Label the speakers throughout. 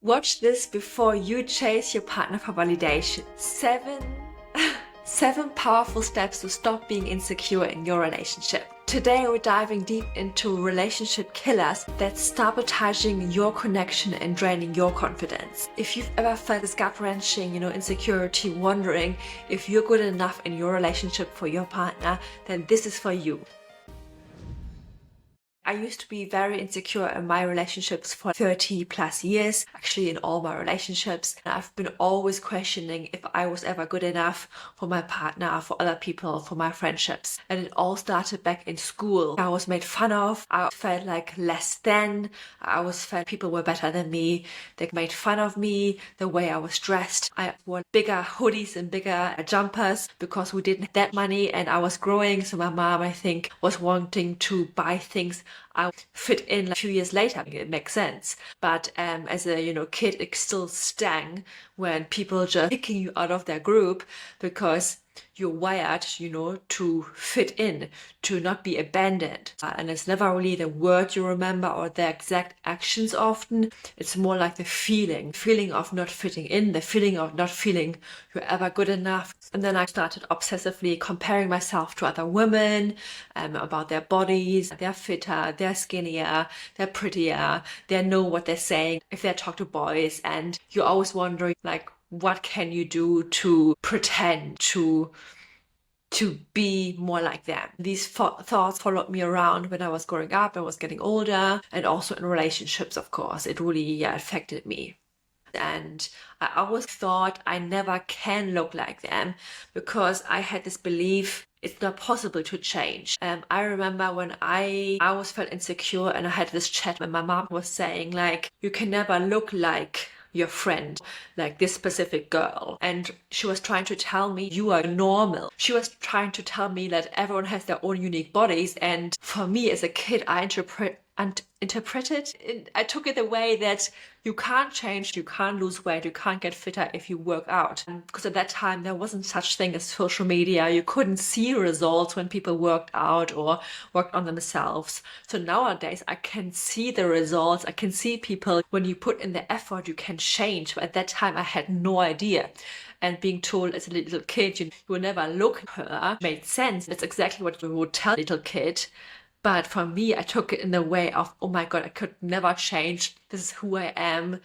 Speaker 1: Watch this before you chase your partner for validation. Seven powerful steps to stop being insecure in your relationship. Today we're diving deep into relationship killers that's sabotaging your connection and draining your confidence. If you've ever felt this gut-wrenching, insecurity, wondering if you're good enough in your relationship for your partner, then this is for you. I used to be very insecure in my relationships for 30 plus years, actually in all my relationships. And I've been always questioning if I was ever good enough for my partner, for other people, for my friendships. And it all started back in school. I was made fun of. I felt like less than. I always felt people were better than me. They made fun of me, the way I was dressed. I wore bigger hoodies and bigger jumpers because we didn't have that money and I was growing. So my mom, I think, was wanting to buy things I fit in a few years later. It makes sense. But as a kid, it still stung when people just kicking you out of their group because you're wired, to fit in, to not be abandoned. And it's never really the word you remember or the exact actions often. It's more like the feeling of not fitting in, the feeling of not feeling you're ever good enough. And then I started obsessively comparing myself to other women about their bodies. They're fitter, they're skinnier, they're prettier, they know what they're saying if they talk to boys. And you're always wondering, what can you do to pretend to be more like them? These thoughts followed me around when I was growing up, I was getting older, and also in relationships, of course. It really affected me. And I always thought I never can look like them because I had this belief it's not possible to change. I remember when I always felt insecure and I had this chat when my mom was saying you can never look like your friend, like this specific girl. And she was trying to tell me you are normal. She was trying to tell me that everyone has their own unique bodies. And for me as a kid, I interpreted it. I took it the way that you can't change, you can't lose weight, you can't get fitter if you work out. Because at that time there wasn't such thing as social media. You couldn't see results when people worked out or worked on themselves. So nowadays I can see the results. I can see people, when you put in the effort, you can change. But at that time I had no idea. And being told as a little kid, you will never look at her, made sense. That's exactly what we would tell a little kid. But for me, I took it in the way of, oh my God, I could never change. This is who I am.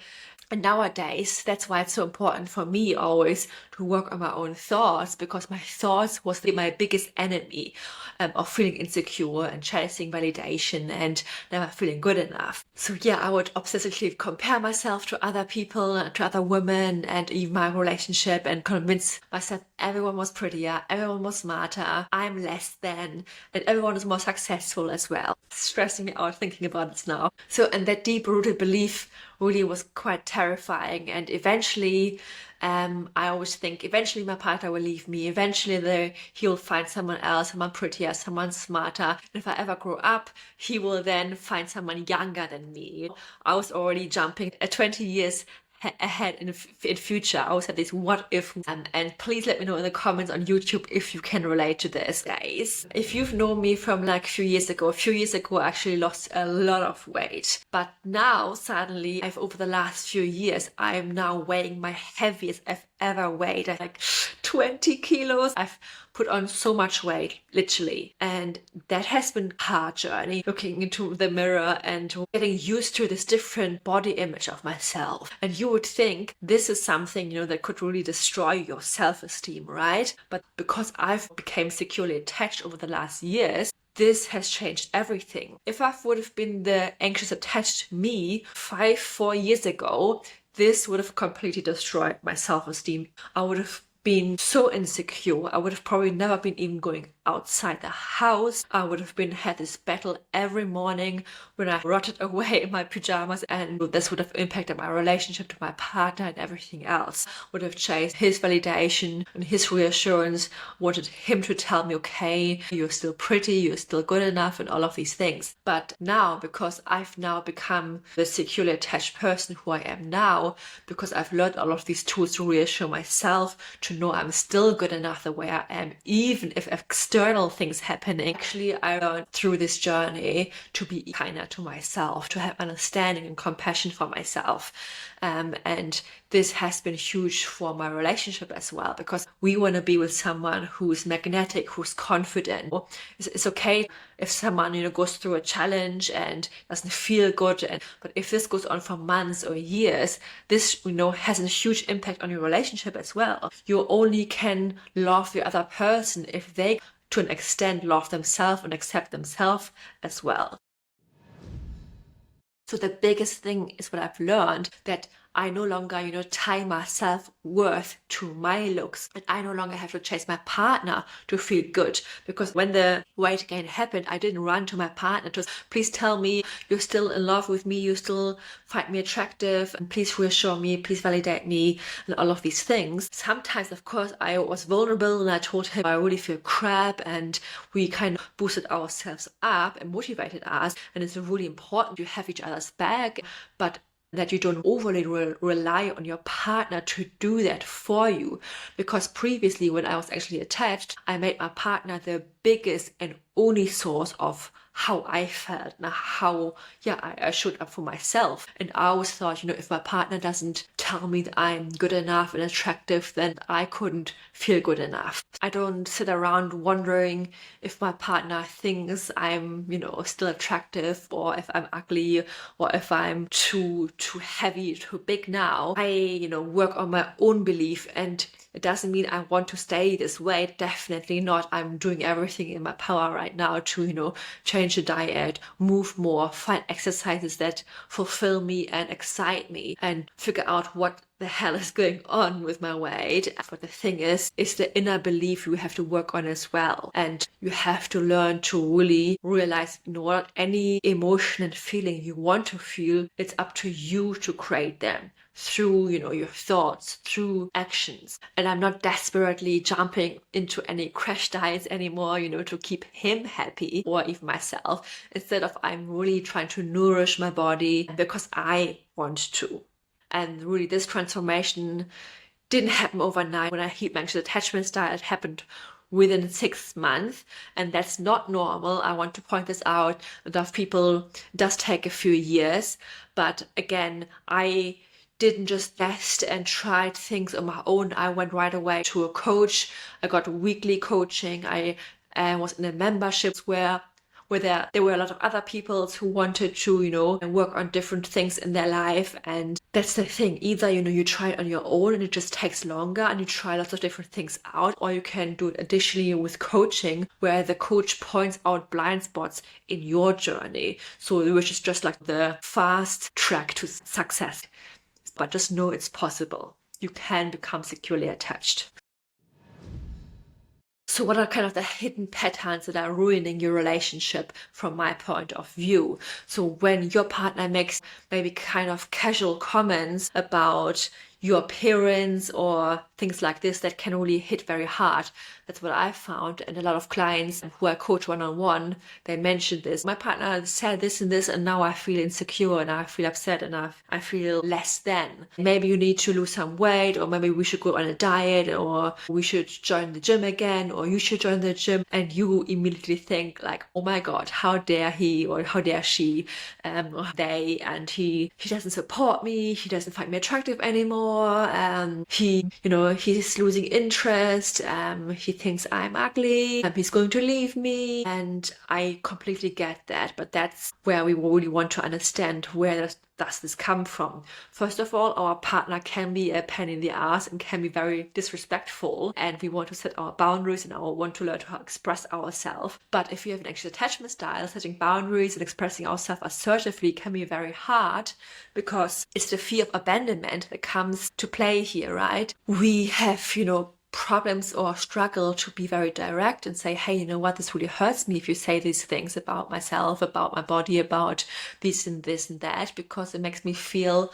Speaker 1: And nowadays, that's why it's so important for me always to work on my own thoughts, because my thoughts was my biggest enemy of feeling insecure and chasing validation and never feeling good enough. So yeah, I would obsessively compare myself to other people, to other women, and even my relationship, and convince myself everyone was prettier, everyone was smarter, I'm less than, and everyone is more successful as well. It's stressing me out thinking about it now. So, and that deep-rooted belief really was quite terrifying. And eventually, I always think eventually my partner will leave me. Eventually he'll find someone else, someone prettier, someone smarter. And if I ever grow up, he will then find someone younger than me. I was already jumping at 20 years ahead in future. I always had this what if, and please let me know in the comments on YouTube if you can relate to this, guys. If you've known me from a few years ago I actually lost a lot of weight, but now suddenly over the last few years I am now weighing my heaviest I've ever weighed. I 20 kilos. I've put on so much weight, literally. And that has been a hard journey, looking into the mirror and getting used to this different body image of myself. And you would think this is something, that could really destroy your self-esteem, right? But because I've become securely attached over the last years, this has changed everything. If I would have been the anxious attached me 4 years ago, this would have completely destroyed my self-esteem. I would have been so insecure. I would have probably never been even going outside the house. I would have had this battle every morning when I rotted away in my pajamas, and this would have impacted my relationship to my partner and everything else. Would have chased his validation and his reassurance, wanted him to tell me, okay, you're still pretty, you're still good enough, and all of these things. But now, because I've now become the securely attached person who I am now, because I've learned all of these tools to reassure myself, to know I'm still good enough the way I am, even if external things happening. Actually, I learned through this journey to be kinder to myself, to have understanding and compassion for myself. And this has been huge for my relationship as well, because we want to be with someone who's magnetic, who's confident. It's okay if someone, goes through a challenge and doesn't feel good, but if this goes on for months or years, this, has a huge impact on your relationship as well. You only can love the other person if they, to an extent, love themselves and accept themselves as well. So the biggest thing is what I've learned, that I no longer, tie my self-worth to my looks. And I no longer have to chase my partner to feel good. Because when the weight gain happened, I didn't run to my partner to, please tell me you're still in love with me, you still find me attractive, and please reassure me, please validate me, and all of these things. Sometimes, of course, I was vulnerable and I told him I really feel crap, and we kind of boosted ourselves up and motivated us. And it's really important to have each other's back, but that you don't overly rely on your partner to do that for you. Because previously, when I was actually attached, I made my partner the biggest and only source of how I felt and how I showed up for myself. And I always thought, if my partner doesn't tell me that I'm good enough and attractive, then I couldn't feel good enough. I don't sit around wondering if my partner thinks I'm, still attractive, or if I'm ugly, or if I'm too heavy, too big now. I, work on my own belief, and it doesn't mean I want to stay this way. Definitely not. I'm doing everything in my power right now to, change the diet, move more, find exercises that fulfill me and excite me, and figure out what the hell is going on with my weight. But the thing is the inner belief you have to work on as well. And you have to learn to really realize, what any emotion and feeling you want to feel, it's up to you to create them through, your thoughts, through actions. And I'm not desperately jumping into any crash diets anymore, to keep him happy or even myself. Instead of, I'm really trying to nourish my body because I want to. And really, this transformation didn't happen overnight. When I heat my attachment style, it happened within 6 months, and that's not normal. I want to point this out. A lot of people, it does take a few years, but again, I didn't just test and tried things on my own. I went right away to a coach. I got weekly coaching. I was in a membership where there were a lot of other people who wanted to, work on different things in their life. And that's the thing. Either, you try it on your own and it just takes longer and you try lots of different things out, or you can do it additionally with coaching, where the coach points out blind spots in your journey. So which is just like the fast track to success. But just know it's possible. You can become securely attached. So what are kind of the hidden patterns that are ruining your relationship from my point of view? So when your partner makes maybe kind of casual comments about your appearance or things like this, that can really hit very hard. That's what I found. And a lot of clients who I coach one-on-one, they mentioned this. My partner said this and this, and now I feel insecure and I feel upset and I feel less than. Maybe you need to lose some weight, or maybe we should go on a diet, or we should join the gym again, or you should join the gym. And you immediately think like, oh my God, how dare he or how dare she, or they, and he doesn't support me, he doesn't find me attractive anymore. He's losing interest. He thinks I'm ugly. He's going to leave me. And I completely get that. But that's where we really want to understand, where does this come from? First of all, our partner can be a pain in the ass and can be very disrespectful. And we want to set our boundaries and want to learn how to express ourselves. But if you have an anxious attachment style, setting boundaries and expressing ourselves assertively can be very hard, because it's the fear of abandonment that comes to play here, right? We have, problems or struggle to be very direct and say, hey, you know what, this really hurts me if you say these things about myself, about my body, about this and this and that, because it makes me feel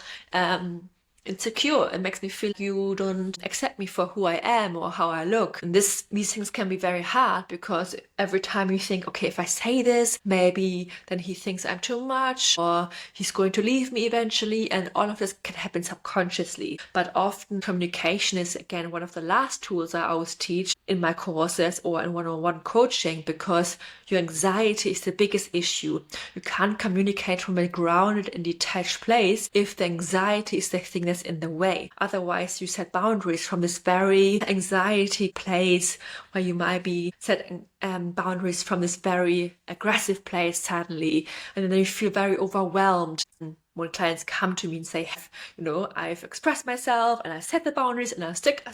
Speaker 1: insecure. It makes me feel you don't accept me for who I am or how I look. And these things can be very hard, because every time you think, okay, if I say this, maybe then he thinks I'm too much, or he's going to leave me eventually, and all of this can happen subconsciously. But often communication is, again, one of the last tools I always teach in my courses or in one-on-one coaching, because your anxiety is the biggest issue. You can't communicate from a grounded and detached place if the anxiety is the thing that's in the way. Otherwise, you set boundaries from this very anxiety place, where you might be setting boundaries from this very aggressive place suddenly, and then you feel very overwhelmed. When clients come to me and say, I've expressed myself and I set the boundaries and I stack up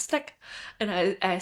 Speaker 1: and I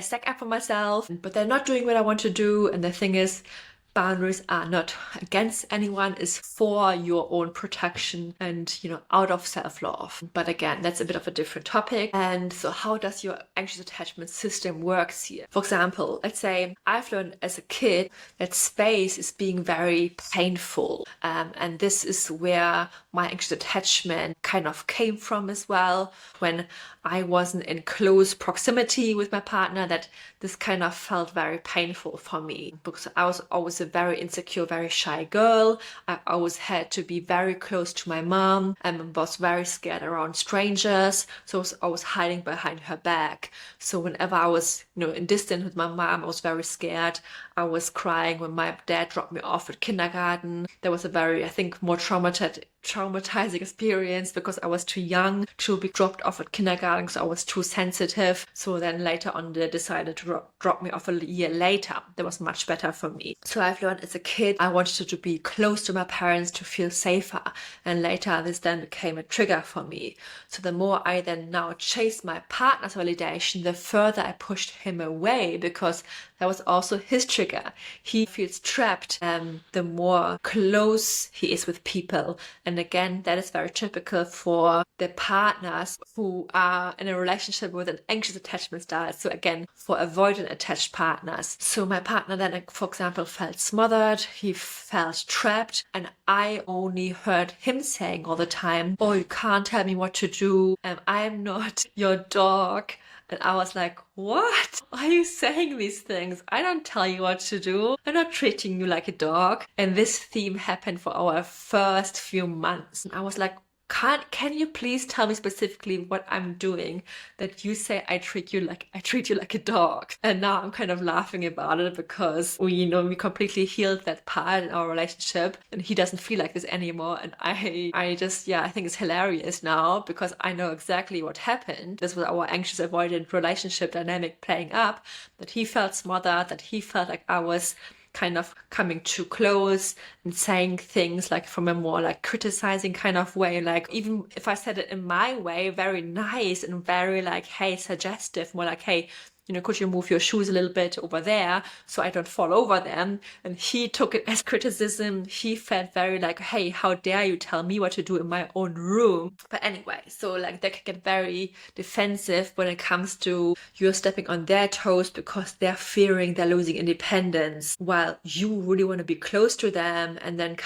Speaker 1: stack up for myself, but they're not doing what I want to do. And the thing is, boundaries are not against anyone, is for your own protection and, out of self-love. But again, that's a bit of a different topic. And so how does your anxious attachment system works here? For example, let's say I've learned as a kid that space is being very painful. And this is where my anxious attachment kind of came from as well. When I wasn't in close proximity with my partner, that this kind of felt very painful for me, because I was always a very insecure, very shy girl. I always had to be very close to my mom and was very scared around strangers. So I was always hiding behind her back. So whenever I was, in distance with my mom, I was very scared. I was crying when my dad dropped me off at kindergarten. That was a very, I think, more traumatizing experience, because I was too young to be dropped off at kindergarten, so I was too sensitive. So then later on they decided to drop me off a year later. That was much better for me. So I've learned as a kid I wanted to be close to my parents to feel safer, and later this then became a trigger for me. So the more I then now chased my partner's validation, the further I pushed him away, because that was also his trigger. He feels trapped, the more close he is with people. And again, that is very typical for the partners who are in a relationship with an anxious attachment style. So again, for avoidant attached partners. So my partner then, for example, felt smothered, he felt trapped, and I only heard him saying all the time, oh, you can't tell me what to do, I'm not your dog. And I was like, what? Why are you saying these things? I don't tell you what to do. I'm not treating you like a dog. And this theme happened for our first few months. And I was like, can you please tell me specifically what I'm doing that you say I treat you like a dog? And now I'm kind of laughing about it, because we completely healed that part in our relationship, and he doesn't feel like this anymore. And I think it's hilarious now, because I know exactly what happened. This was our anxious avoidant relationship dynamic playing up, that he felt smothered, that he felt like I was kind of coming too close and saying things like from a more like criticizing kind of way, like even if I said it in my way, very nice and very like, hey, suggestive, more like, hey, could you move your shoes a little bit over there so I don't fall over them? And he took it as criticism. He felt very like, hey, how dare you tell me what to do in my own room? But anyway, so like they can get very defensive when it comes to you're stepping on their toes, because they're fearing they're losing independence, while you really want to be close to them. And then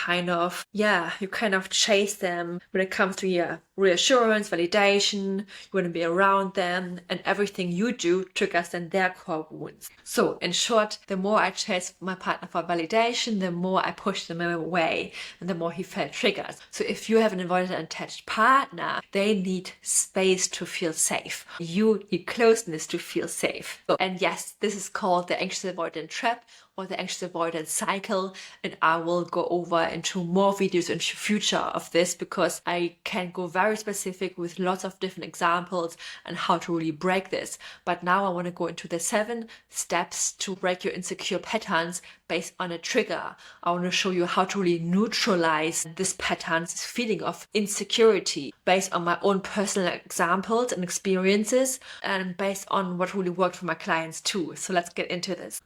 Speaker 1: you kind of chase them when it comes to reassurance, validation. You want to be around them, and everything you do triggers then their core wounds. So in short, the more I chase my partner for validation, the more I push them away, and the more he felt triggered. So if you have an avoidant attached partner, they need space to feel safe. You need closeness to feel safe. And yes, this is called the anxious avoidant trap, or the anxious avoidance cycle, and I will go over into more videos in the future of this, because I can go very specific with lots of different examples and how to really break this. But now I want to go into the 7 steps to break your insecure patterns based on a trigger. I want to show you how to really neutralize this pattern, this feeling of insecurity, based on my own personal examples and experiences, and based on what really worked for my clients too. So let's get into this.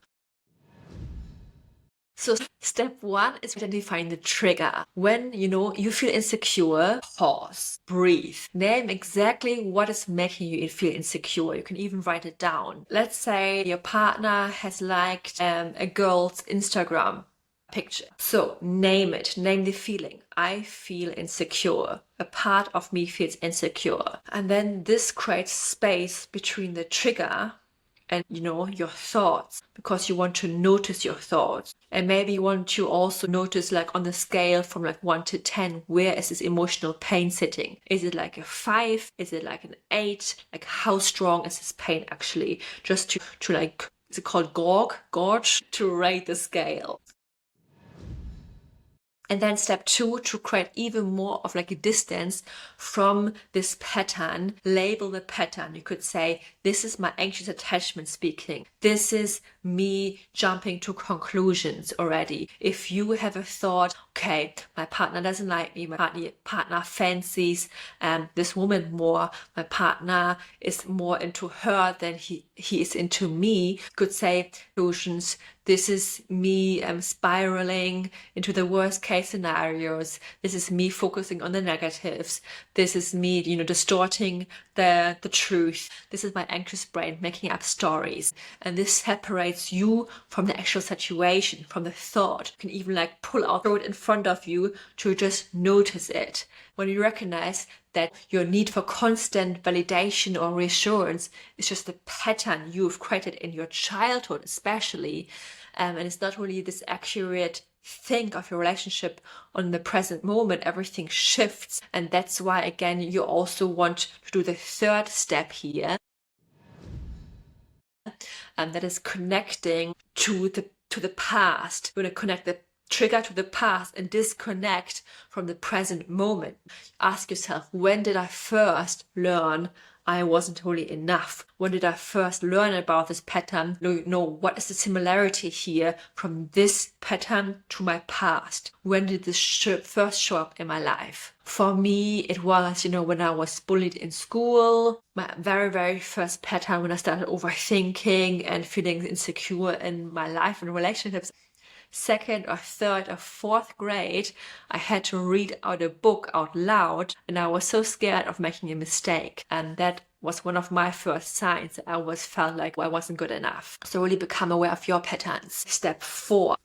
Speaker 1: So step 1 is identifying the trigger. When you feel insecure, pause, breathe, name exactly what is making you feel insecure. You can even write it down. Let's say your partner has liked a girl's Instagram picture. So name it, name the feeling. I feel insecure. A part of me feels insecure. And then this creates space between the trigger and your thoughts, because you want to notice your thoughts. And maybe you want to also notice, like, on the scale from like 1 to 10, where is this emotional pain sitting? Is it like a 5? Is it like an 8? Like, how strong is this pain actually? Just to like, is it called gauge, to rate the scale. And then step 2, to create even more of like a distance from this pattern, label the pattern. You could say, this is my anxious attachment speaking. This is me jumping to conclusions already. If you have a thought, okay, my partner doesn't like me, my partner fancies this woman more, my partner is more into her than he is into me, you could say, conclusions, this is me spiraling into the worst case scenarios. This is me focusing on the negatives. This is me, distorting the truth. This is my anxious brain making up stories. And this separates you from the actual situation, from the thought. You can even like pull out, throw it in front of you to just notice it. When you recognize that your need for constant validation or reassurance is just a pattern you've created in your childhood, especially, and it's not really this accurate think of your relationship on the present moment, everything shifts. And that's why, again, you also want to do the third step here, and that is connecting to the past. You're going to connect the trigger to the past and disconnect from the present moment. Ask yourself, when did I first learn I wasn't really enough? When did I first learn about this pattern? What is the similarity here from this pattern to my past? When did this first show up in my life? For me, it was, when I was bullied in school, my very, very first pattern, when I started overthinking and feeling insecure in my life and relationships. Second or third or fourth grade, I had to read out a book out loud, and I was so scared of making a mistake. And that was one of my first signs that I always felt like I wasn't good enough. So really become aware of your patterns. Step 4.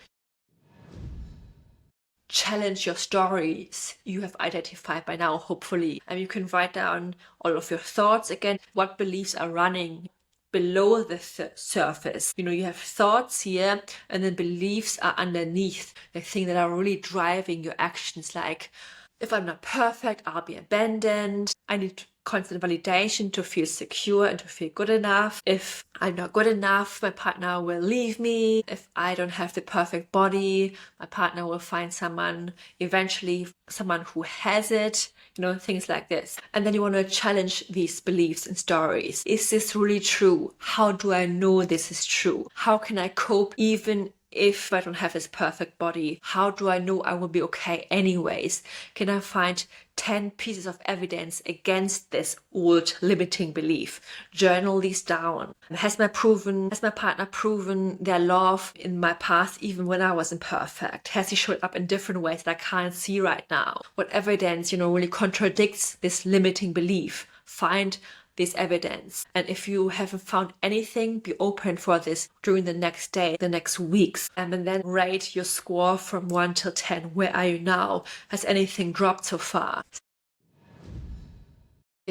Speaker 1: Challenge your stories you have identified by now, hopefully. And you can write down all of your thoughts. Again, what beliefs are running below the surface. You have thoughts here, and then beliefs are underneath, the thing that are really driving your actions. Like, if I'm not perfect, I'll be abandoned. I need constant validation to feel secure and to feel good enough. If I'm not good enough, my partner will leave me. If I don't have the perfect body, my partner will find someone who has it. Things like this. And then you want to challenge these beliefs and stories. Is this really true? How do I know this is true? How can I cope even if I don't have this perfect body? How do I know I will be okay anyways? Can I find 10 pieces of evidence against this old limiting belief? Journal these down. Has my partner proven their love in my past even when I wasn't perfect? Has he showed up in different ways that I can't see right now? What evidence, really contradicts this limiting belief? Find this evidence. And if you haven't found anything, be open for this during the next day, the next weeks, and then rate your score from 1 till 10. Where are you now? Has anything dropped so far?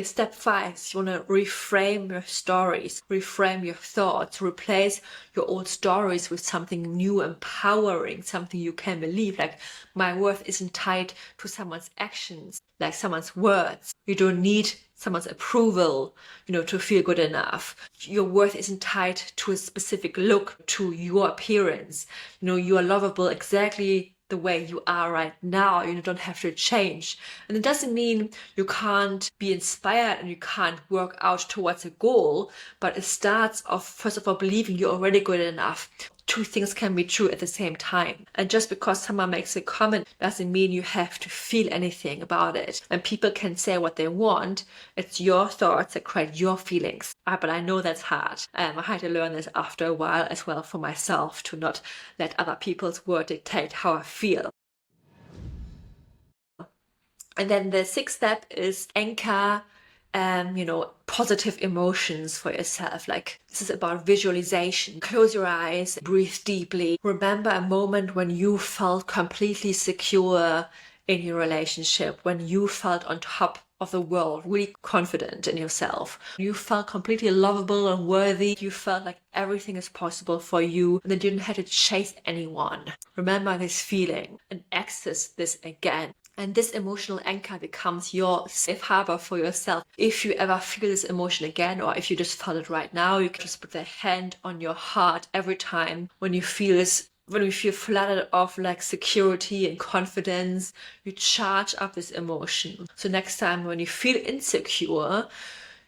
Speaker 1: Step 5, you want to reframe your stories, reframe your thoughts, replace your old stories with something new, empowering, something you can believe. Like, my worth isn't tied to someone's actions, like someone's words. You don't need someone's approval, to feel good enough. Your worth isn't tied to a specific look, to your appearance. You are lovable exactly the way you are right now. You don't have to change. And it doesn't mean you can't be inspired and you can't work out towards a goal, but it starts off, first of all, believing you're already good enough. Two things can be true at the same time. And just because someone makes a comment doesn't mean you have to feel anything about it. And people can say what they want. It's your thoughts that create your feelings. But I know that's hard. I had to learn this after a while as well for myself, to not let other people's word dictate how I feel. And then the 6th step is anchor positive emotions for yourself. Like, this is about visualization. Close your eyes, breathe deeply. Remember a moment when you felt completely secure in your relationship when you felt on top of the world, really confident in yourself. You felt completely lovable and worthy. You felt like everything is possible for you and that you didn't have to chase anyone. Remember this feeling and access this again. And this emotional anchor becomes your safe harbor for yourself. If you ever feel this emotion again, or if you just felt it right now, you can just put the hand on your heart every time when you feel this, when you feel flooded of like security and confidence, you charge up this emotion. So next time when you feel insecure,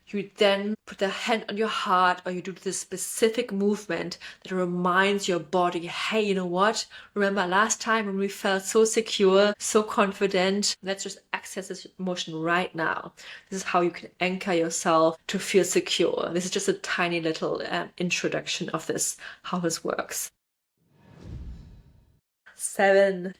Speaker 1: you then put the hand on your heart, or you do this specific movement that reminds your body, hey, you know what? Remember last time when we felt so secure, so confident? Let's just access this emotion right now. This is how you can anchor yourself to feel secure. This is just a tiny little introduction of this, how this works. 7.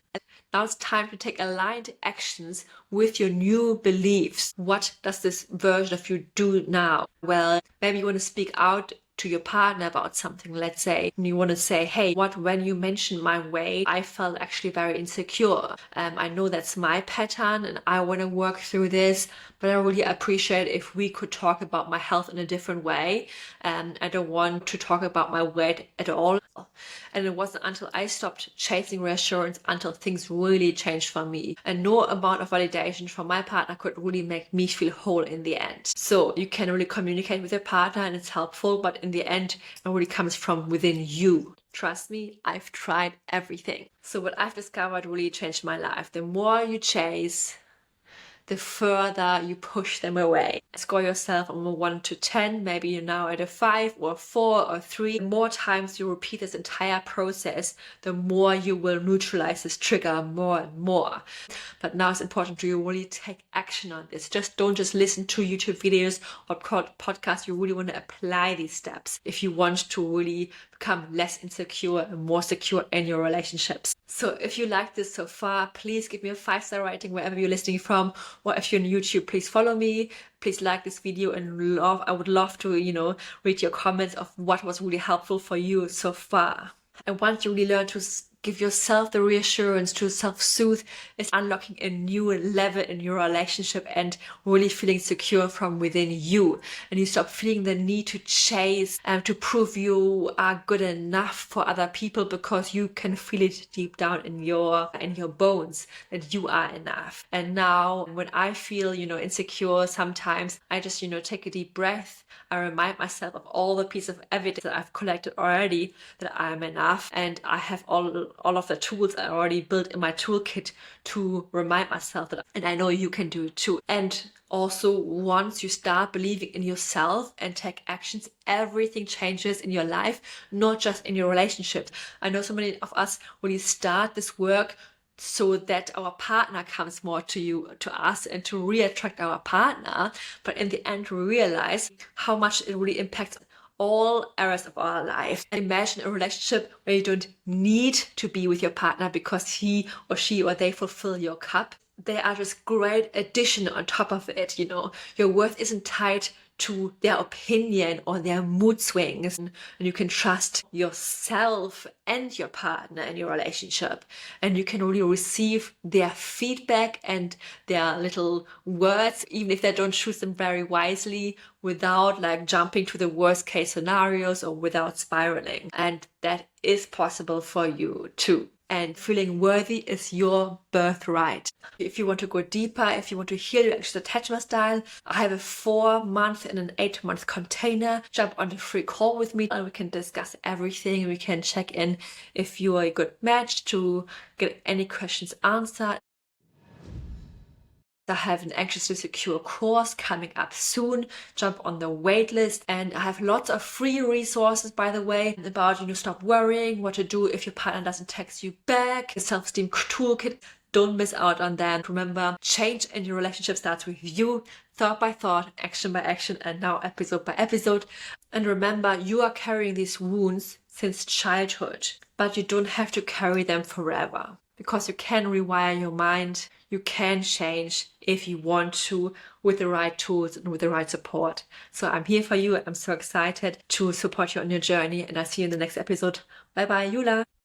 Speaker 1: Now it's time to take aligned actions with your new beliefs. What does this version of you do now? Well, maybe you want to speak out to your partner about something. Let's say you want to say, hey, when you mentioned my weight, I felt actually very insecure. I know that's my pattern and I want to work through this, but I really appreciate if we could talk about my health in a different way. I don't want to talk about my weight at all. And it wasn't until I stopped chasing reassurance until things really changed for me. And no amount of validation from my partner could really make me feel whole in the end. So you can really communicate with your partner and it's helpful, but in the end, it really comes from within you. Trust me, I've tried everything. So what I've discovered really changed my life. The more you chase, the further you push them away. Score yourself on a 1 to 10, maybe you're now at a 5 or 4 or 3. The more times you repeat this entire process, the more you will neutralize this trigger more and more. But now it's important to really take action on this. Don't just listen to YouTube videos or podcasts. You really want to apply these steps if you want to really become less insecure and more secure in your relationships. So if you like this so far, please give me a 5-star rating wherever you're listening from, or if you're on YouTube, please follow me. Please like this video and I would love to, read your comments of what was really helpful for you so far. And once you really learn to give yourself the reassurance to self-soothe, is unlocking a new level in your relationship and really feeling secure from within you. And you stop feeling the need to chase and to prove you are good enough for other people, because you can feel it deep down in your bones that you are enough. And now when I feel, insecure, sometimes I just, take a deep breath. I remind myself of all the pieces of evidence that I've collected already that I'm enough, and I have all of the tools I already built in my toolkit to remind myself that, and I know you can do it too. And also, once you start believing in yourself and take actions, everything changes in your life, not just in your relationships. I know so many of us, when you start this work so that our partner comes more to us and to re-attract our partner, but in the end we realize how much it really impacts all areas of our life. Imagine a relationship where you don't need to be with your partner because he or she or they fulfill your cup. They are just great addition on top of it. Your worth isn't tied to their opinion or their mood swings, and you can trust yourself and your partner in your relationship, and you can really receive their feedback and their little words, even if they don't choose them very wisely, without jumping to the worst case scenarios or without spiraling. And that is possible for you too. And feeling worthy is your birthright. If you want to go deeper, if you want to heal your anxious attachment style, I have a 4-month and an 8-month container. Jump on the free call with me and we can discuss everything. We can check in if you are a good match to get any questions answered. I have an Anxiously Secure course coming up soon. Jump on the wait list. And I have lots of free resources, by the way, about, stop worrying, what to do if your partner doesn't text you back, the self-esteem toolkit. Don't miss out on that. Remember, change in your relationship starts with you, thought by thought, action by action, and now episode by episode. And remember, you are carrying these wounds since childhood, but you don't have to carry them forever, because you can rewire your mind. You can change if you want to, with the right tools and with the right support. So I'm here for you. I'm so excited to support you on your journey, and I'll see you in the next episode. Bye bye, Jula.